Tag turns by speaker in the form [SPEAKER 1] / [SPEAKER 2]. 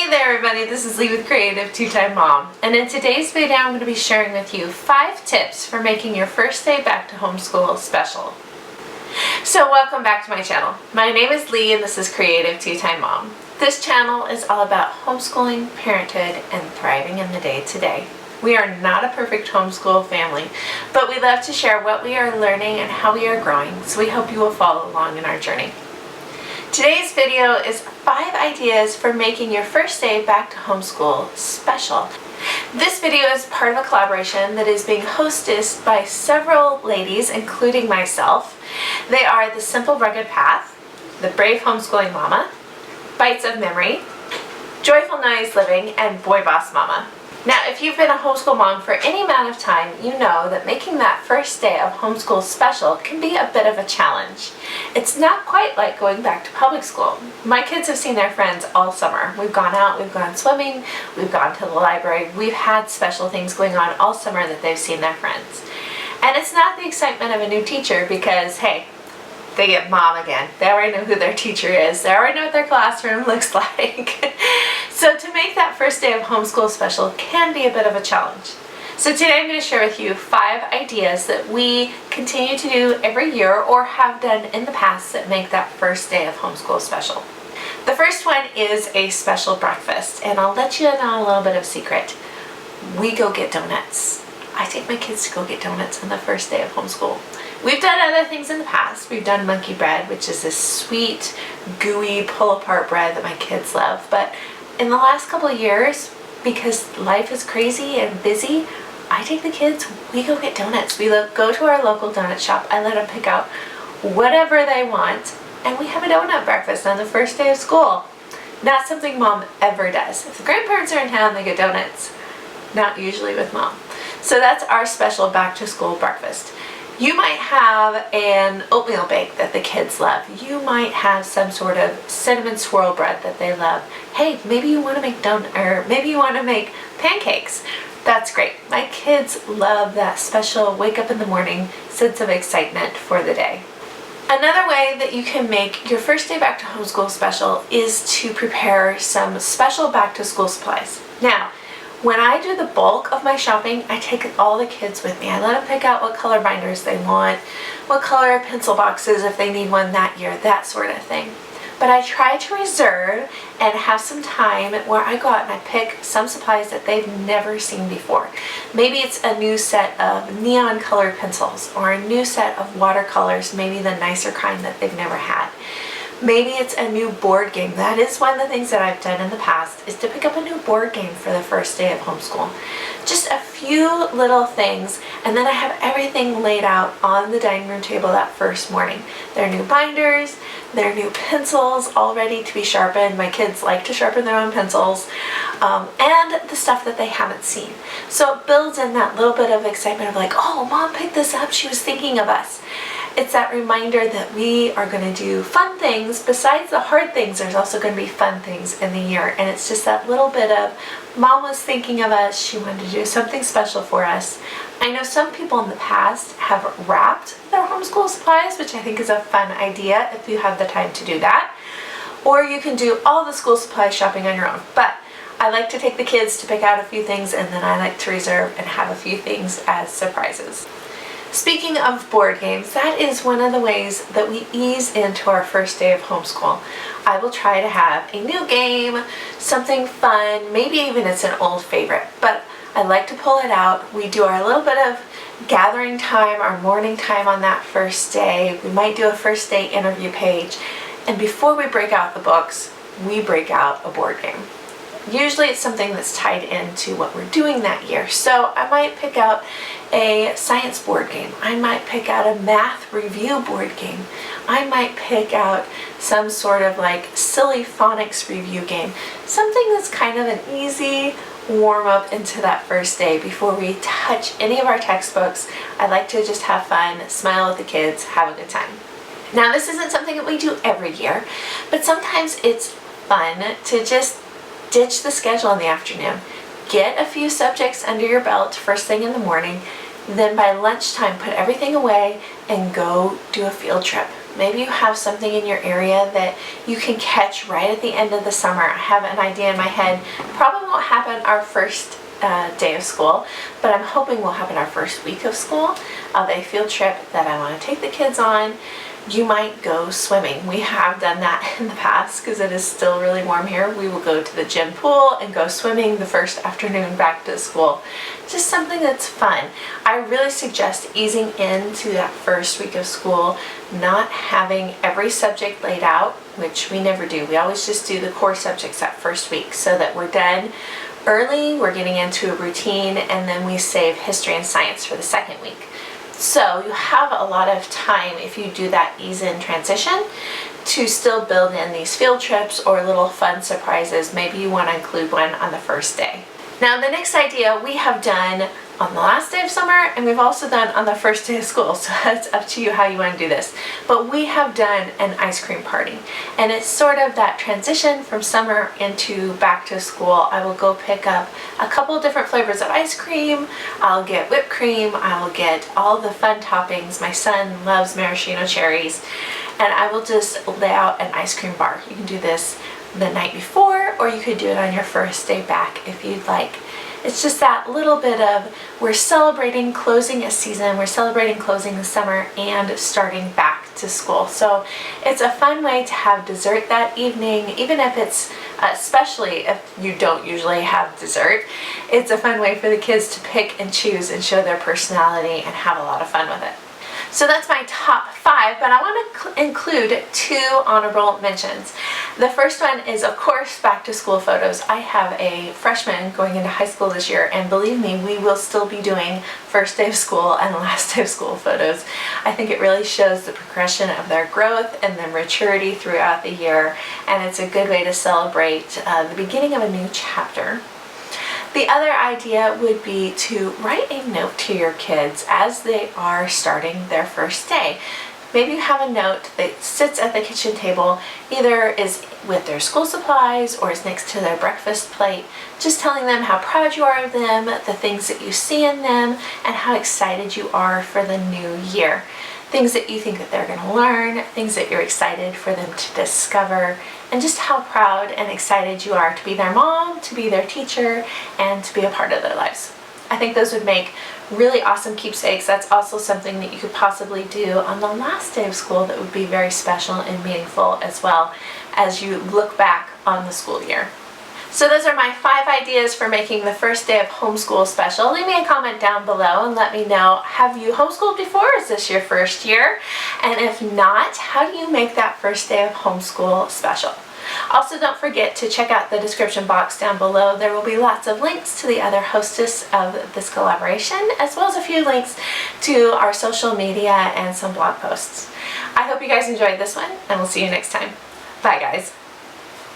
[SPEAKER 1] Hey there everybody, this is Lee with Creative2xmom, and in today's video I'm going to be sharing with you 5 tips for making your first day back to homeschool special. So welcome back to my channel. My name is Lee and this is Creative2xmom. This channel is all about homeschooling, parenthood, and thriving in the day-to-day. We are not a perfect homeschool family, but we love to share what we are learning and how we are growing, so we hope you will follow along in our journey. Today's video is 5 ideas for making your first day back to homeschool special. This video is part of a collaboration that is being hosted by several ladies, including myself. They are The Simple Rugged Path, The Brave Homeschooling Mama, Bytes of Memory, Joyful Noise Living, and BoyBoss Mama. Now, if you've been a homeschool mom for any amount of time, you know that making that first day of homeschool special can be a bit of a challenge. It's not quite like going back to public school. My kids have seen their friends all summer. We've gone out, we've gone swimming, we've gone to the library, we've had special things going on all summer that they've seen their friends. And it's not the excitement of a new teacher because, hey, they get mom again. They already know who their teacher is. They already know what their classroom looks like. So to make that first day of homeschool special can be a bit of a challenge. So today I'm going to share with you 5 ideas that we continue to do every year or have done in the past that make that first day of homeschool special. The first one is a special breakfast, and I'll let you in on a little bit of secret. We go get donuts. I take my kids to go get donuts on the first day of homeschool. We've done other things in the past. We've done monkey bread, which is this sweet, gooey, pull-apart bread that my kids love. But in the last couple of years, because life is crazy and busy, I take the kids, we go get donuts. We go to our local donut shop. I let them pick out whatever they want, and we have a donut breakfast on the first day of school. Not something mom ever does. If the grandparents are in town, they get donuts. Not usually with mom. So that's our special back to school breakfast. You might have an oatmeal bake that the kids love. You might have some sort of cinnamon swirl bread that they love. Hey, maybe you want to make maybe you want to make pancakes. That's great. My kids love that special wake up in the morning sense of excitement for the day. Another way that you can make your first day back to homeschool special is to prepare some special back to school supplies. Now, when I do the bulk of my shopping, I take all the kids with me. I let them pick out what color binders they want, what color pencil boxes if they need one that year, that sort of thing. But I try to reserve and have some time where I go out and I pick some supplies that they've never seen before. Maybe it's a new set of neon colored pencils or a new set of watercolors, maybe the nicer kind that they've never had. Maybe it's a new board game. That is one of the things that I've done in the past, is to pick up a new board game for the first day of homeschool. Just a few little things, and then I have everything laid out on the dining room table that first morning. Their new binders, their new pencils all ready to be sharpened. My kids like to sharpen their own pencils, and the stuff that they haven't seen. So it builds in that little bit of excitement of like, oh, mom picked this up, she was thinking of us. It's that reminder that we are going to do fun things. Besides the hard things, there's also going to be fun things in the year. And it's just that little bit of, mom was thinking of us, she wanted to do something special for us. I know some people in the past have wrapped their homeschool supplies, which I think is a fun idea if you have the time to do that. Or you can do all the school supply shopping on your own. But I like to take the kids to pick out a few things, and then I like to reserve and have a few things as surprises. Speaking of board games, that is one of the ways that we ease into our first day of homeschool. I will try to have a new game, something fun, maybe even it's an old favorite, but I like to pull it out. We do our little bit of gathering time, our morning time on that first day. We might do a first day interview page, and before we break out the books, we break out a board game. Usually it's something that's tied into what we're doing that year. So I might pick out a science board game. I might pick out a math review board game. I might pick out some sort of like silly phonics review game. Something that's kind of an easy warm up into that first day before we touch any of our textbooks. I like to just have fun, smile at the kids, have a good time. Now, this isn't something that we do every year, but sometimes it's fun to just ditch the schedule in the afternoon. Get a few subjects under your belt first thing in the morning, then by lunchtime put everything away and go do a field trip. Maybe you have something in your area that you can catch right at the end of the summer. I have an idea in my head. Probably won't happen our first day of school, but I'm hoping will happen our first week of school of a field trip that I want to take the kids on. You might go swimming. We have done that in the past because it is still really warm here. We will go to the gym pool and go swimming the first afternoon back to school. Just something that's fun. I really suggest easing into that first week of school, not having every subject laid out, which we never do. We always just do the core subjects that first week so that we're done early, we're getting into a routine, and then we save history and science for the second week. So you have a lot of time if you do that ease-in transition to still build in these field trips or little fun surprises. Maybe you want to include one on the first day. Now the next idea we have done on the last day of summer, and we've also done on the first day of school, so it's up to you how you want to do this. But we have done an ice cream party, and it's sort of that transition from summer into back to school. I will go pick up a couple different flavors of ice cream. I'll get whipped cream. I will get all the fun toppings. My son loves maraschino cherries, and I will just lay out an ice cream bar. You can do this the night before, or you could do it on your first day back if you'd like. It's just that little bit of, we're celebrating closing a season, we're celebrating closing the summer and starting back to school. So it's a fun way to have dessert that evening, even if it's, especially if you don't usually have dessert, it's a fun way for the kids to pick and choose and show their personality and have a lot of fun with it. So that's my top 5, but I want to include 2 honorable mentions. The first one is, of course, back to school photos. I have a freshman going into high school this year, and believe me, we will still be doing first day of school and last day of school photos. I think it really shows the progression of their growth and their maturity throughout the year, and it's a good way to celebrate the beginning of a new chapter. The other idea would be to write a note to your kids as they are starting their first day. Maybe you have a note that sits at the kitchen table, either is with their school supplies or is next to their breakfast plate, just telling them how proud you are of them, the things that you see in them, and how excited you are for the new year. Things that you think that they're going to learn, things that you're excited for them to discover, and just how proud and excited you are to be their mom, to be their teacher, and to be a part of their lives. I think those would make really awesome keepsakes. That's also something that you could possibly do on the last day of school that would be very special and meaningful as well as you look back on the school year. So those are my 5 ideas for making the first day of homeschool special. Leave me a comment down below and let me know, have you homeschooled before? Is this your first year? And if not, how do you make that first day of homeschool special? Also, don't forget to check out the description box down below. There will be lots of links to the other hostess of this collaboration, as well as a few links to our social media and some blog posts. I hope you guys enjoyed this one, and we'll see you next time. Bye, guys.